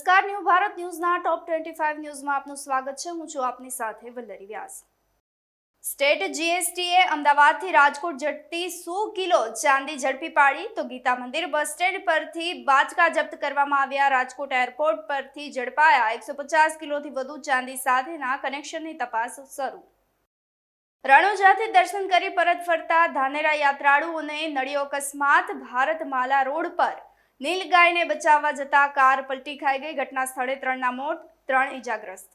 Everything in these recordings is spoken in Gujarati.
નમસ્કાર, ન્યૂ ભારત ન્યૂઝના ટોપ 25 ન્યૂઝમાં આપનું સ્વાગત છે. હું છું આપની સાથે વલ્લરી વ્યાસ. સ્ટેટ જીએસટીએ અમદાવાદથી રાજકોટ જતી 100 કિલો ચાંદી ઝડપી પાડી તો ગીતા મંદિર બસ સ્ટેન્ડ પરથી બાચકા જપ્ત કરવામાં આવ્યા. રાજકોટ એરપોર્ટ પરથી ઝડપાયા 150 કિલોથી વધુ ચાંદી સાથેના કનેક્શનની તપાસ શરૂ. રણુજાથી દર્શન કરી પરત ફરતા ધાનેરા યાત્રાળુઓને નડ્યો અકસ્માત. ભારતમાલા રોડ પર નીલગાયને બચાવવા જતા કાર પલટી ખાઈ ગઈ. ઘટના સ્થળે 3ના મોત, 3 ઈજાગ્રસ્ત.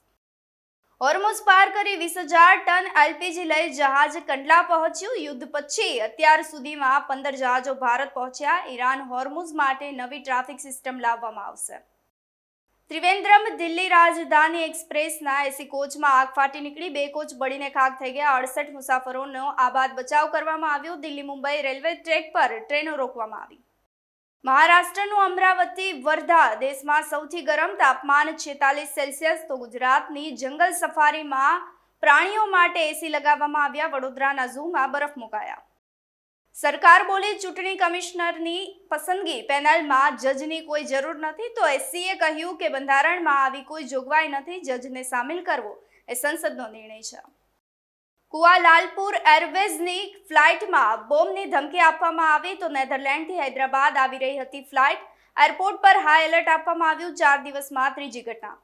હોર્મુઝ પાર કરી 20,000 ટન એલપીજી લઈ જહાજ કંડલા પહોંચ્યું. યુદ્ધ પછી અત્યાર સુધીમાં 15 જહાજો ભારત પહોંચ્યા. ઈરાન હોર્મુઝ માટે નવી ટ્રાફિક સિસ્ટમ લાવવામાં આવશે. ત્રિવેન્દ્રમ દિલ્હી રાજધાની એક્સપ્રેસના એસી કોચમાં આગ ફાટી નીકળી. 2 કોચ બળીને ખાખ થઈ ગયા. 68 મુસાફરોનો આબાદ બચાવ કરવામાં આવ્યો. દિલ્હી મુંબઈ રેલવે ટ્રેક પર ટ્રેનો રોકવામાં આવી. મહારાષ્ટ્રનું અમરાવતી વર્ધા દેશમાં સૌથી ગરમ, તાપમાન 46 સેલ્સિયસ. તો ગુજરાતની જંગલ સફારીમાં પ્રાણીઓ માટે એસી લગાવવામાં આવ્યા. વડોદરાના ઝૂમાં બરફ મુકાયા. સરકાર બોલી ચૂંટણી કમિશનરની પસંદગી પેનલમાં જજની કોઈ જરૂર નથી. તો એસસીએ કહ્યું કે બંધારણમાં આવી કોઈ જોગવાઈ નથી. જજને સામેલ કરવો એ સંસદનો નિર્ણય છે. કુઆલાલપુર એરવેઝની ફ્લાઇટમાં બોમ્બની ધમકી આપવામાં આવી તો નેધરલેન્ડથી હૈદરાબાદ આવી રહી હતી ફ્લાઇટ. એરપોર્ટ પર હાઈ એલર્ટ આપવામાં આવ્યું. 4 દિવસમાં ત્રીજી ઘટના.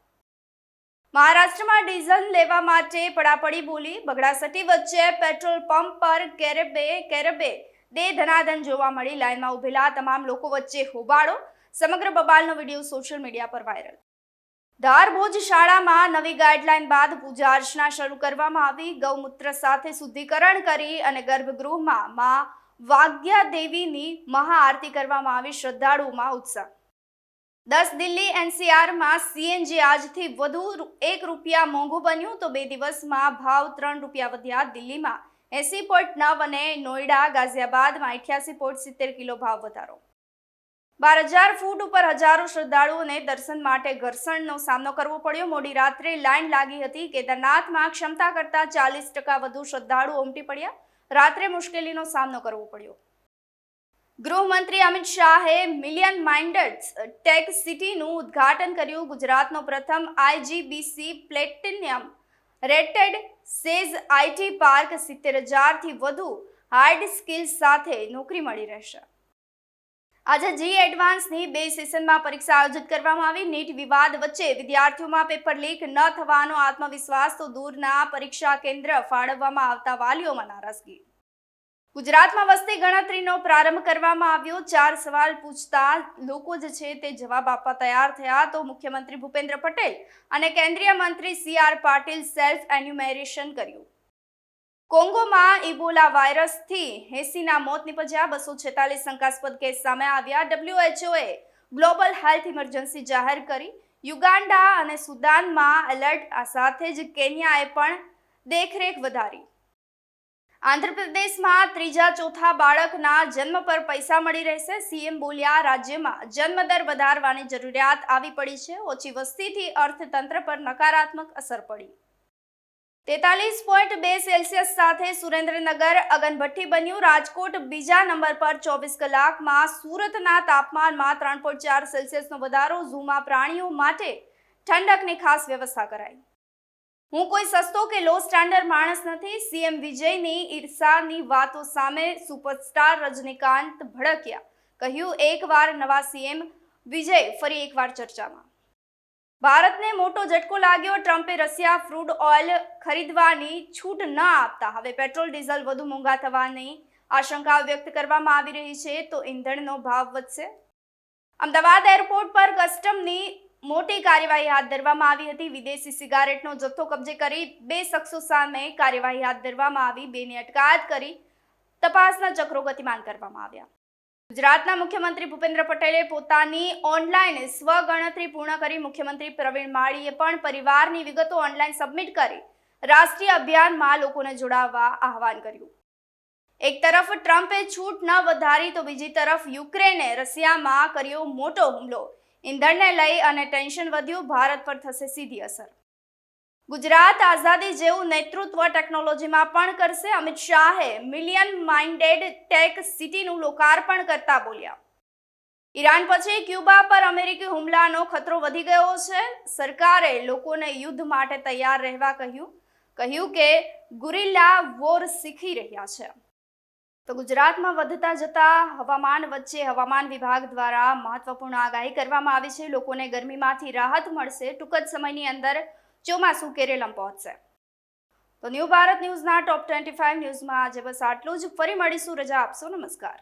મહારાષ્ટ્રમાં ડીઝલ લેવા માટે પડાપડી બોલી. બગડાસટી વચ્ચે પેટ્રોલ પંપ પર કેરેબે દે ધનાધન જોવા મળી. લાઇનમાં ઉભેલા તમામ લોકો વચ્ચે હોબાળો. સમગ્ર બબાલનો વિડીયો સોશિયલ મીડિયા પર વાયરલ. ધાર ભુજ શાળામાં નવી ગાઈડલાઈન બાદ પૂજા અર્ચના શરૂ કરવામાં આવી. ગૌમૂત્ર સાથે શુદ્ધિકરણ કરી અને ગર્ભગૃહમાં માં વાગ્યા દેવીની મહાઆરતી કરવામાં આવી. શ્રદ્ધાળુઓમાં ઉત્સાહ. 10 દિલ્હી એનસીઆરમાં સીએનજી આજથી વધુ ₹1 મોંઘું બન્યું તો 2 દિવસમાં ભાવ ₹3 વધ્યા. દિલ્હીમાં 80.9 અને નોઈડા ગાઝિયાબાદમાં 88.70 કિલો ભાવ વધારો. 12,000 ફૂટ ઉપર હજારો શ્રદ્ધાળુઓને દર્શન માટે ઘર્ષણનો સામનો કરવો પડ્યો. મોડી રાત્રે લાઈન લાગી હતી. કેદારનાથમાં ક્ષમતા કરતાં 40% વધુ શ્રદ્ધાળુઓ ઉમટી પડ્યા. રાત્રે મુશ્કેલીનો સામનો કરવો પડ્યો. ગૃહમંત્રી અમિત શાહે મિલિયન માઇન્ડેડ ટેક સિટીનું ઉદ્ઘાટન કર્યું. ગુજરાતનો પ્રથમ IGBC platinum rated SEZ IT park. 70,000થી વધુ હાર્ડ સ્કિલ્સ સાથે નોકરી મળી રહેશે. આજે જી એડવાન્સની 2 સેશનમાં પરીક્ષા આયોજિત કરવામાં આવી. નીટ વિવાદ વચ્ચે વિદ્યાર્થીઓમાં પેપર લીક ન થવાનો આત્મવિશ્વાસ તો દૂરના પરીક્ષા કેન્દ્ર ફાળવવામાં આવતા વાલીઓમાં નારાજગી. ગુજરાતમાં વસ્તી ગણતરીનો પ્રારંભ કરવામાં આવ્યો. 4 સવાલ પૂછતા લોકો છે તે જવાબ આપવા તૈયાર થયા તો મુખ્યમંત્રી ભૂપેન્દ્ર પટેલ અને કેન્દ્રીય મંત્રી CR પાટીલ સેલ્ફ એન્યુમેરેશન કર્યું. કોંગોમાં ઇબોલા વાયરસથી 80ના મોત નિપજ્યા. 246 શંકાસ્પદ કેસ સામે આવ્યા. WHOએ ગ્લોબલ હેલ્થ ઇમરજન્સી જાહેર કરી. યુગાન્ડા અને સુદાનમાં એલર્ટ. આ સાથે જ કેન્યાએ પણ દેખરેખ વધારી. આંધ્રપ્રદેશમાં 3-4થા બાળકના જન્મ પર પૈસા મળી રહેશે. સીએમ બોલ્યા રાજ્યમાં જન્મદર વધારવાની જરૂરિયાત આવી પડી છે. ઓછી વસ્તીથી અર્થતંત્ર પર નકારાત્મક અસર પડી. 43.2 સેલ્સિયસ સાથે સુરેન્દ્રનગર અગનભઠ્ઠી બન્યું. રાજકોટ બીજા નંબર પર 24 કલાકમાં. સુરતના તાપમાનમાં 3.4 સેલ્સિયસનો વધારો. ઝૂમાં પ્રાણીઓ માટે ઠંડકની ખાસ વ્યવસ્થા કરાઈ. હું કોઈ સસ્તો કે લો સ્ટાન્ડર્ડ માણસ નથી. સીએમ વિજયની ઈર્ષાની વાતો સામે સુપરસ્ટાર રજનીકાંત ભડક્યા. કહ્યું એકવાર નવા સીએમ વિજય ફરી એકવાર ચર્ચામાં. ભારતને મોટો ઝટકો લાગ્યો. ટ્રમ્પે રશિયા ક્રૂડ ઓઇલ ખરીદવાની છૂટ ન આપતા હવે પેટ્રોલ ડીઝલ વધુ મોંઘા થવાની આશંકાઓ વ્યક્ત કરવામાં આવી રહી છે તો ઈંધણનો ભાવ વધશે. અમદાવાદ એરપોર્ટ પર કસ્ટમની મોટી કાર્યવાહી હાથ ધરવામાં આવી હતી. વિદેશી સિગારેટનો જથ્થો કબજે કરી 2 શખ્સો સામે કાર્યવાહી હાથ ધરવામાં આવી. 2ની અટકાયત કરી તપાસના ચક્રો ગતિમાન કરવામાં આવ્યા. ગુજરાતના મુખ્યમંત્રી ભૂપેન્દ્ર પટેલે પોતાની ઓનલાઈન સ્વગણતરી પૂર્ણ કરી. મુખ્યમંત્રી પ્રવીણ માળીએ પણ પરિવારની વિગતો ઓનલાઈન સબમિટ કરી રાષ્ટ્રીય અભિયાનમાં લોકોને જોડાવવા આહવાન કર્યું. એક તરફ ટ્રમ્પે છૂટ ન વધારી તો બીજી તરફ યુક્રેને રશિયામાં કર્યો મોટો હુમલો. ઈંધણને લઈ અને ટેન્શન વધ્યું. ભારત પર થશે સીધી અસર. ગુજરાત આઝાદી જેવું નેતૃત્વ ટેકનોલોજીમાં પણ કરશે. અમિત શાહે મિલિયન માઇન્ડેડ ટેક સિટીનું લોકાર્પણ કરતા બોલ્યા ઈરાન પછી ક્યુબા પર અમેરિકી હુમલાનો ખતરો વધી ગયો છે. સરકારે લોકોને યુદ્ધ માટે તૈયાર રહેવા કહ્યું કે ગુરિલ્લા વોર શીખી રહ્યા છે. તો ગુજરાતમાં વધતા જતા હવામાન વચ્ચે હવામાન વિભાગ દ્વારા મહત્વપૂર્ણ આગાહી કરવામાં આવી છે. લોકોને ગરમીમાંથી રાહત મળશે. ટૂંક જ સમયની અંદર ચોમાસું કેરેલમ પહોંચશે. તો ન્યૂ ભારત ન્યૂઝના ટોપ 25 ન્યૂઝમાં આજે બસ આટલું જ. ફરી મળીશું. રજા આપશો. નમસ્કાર.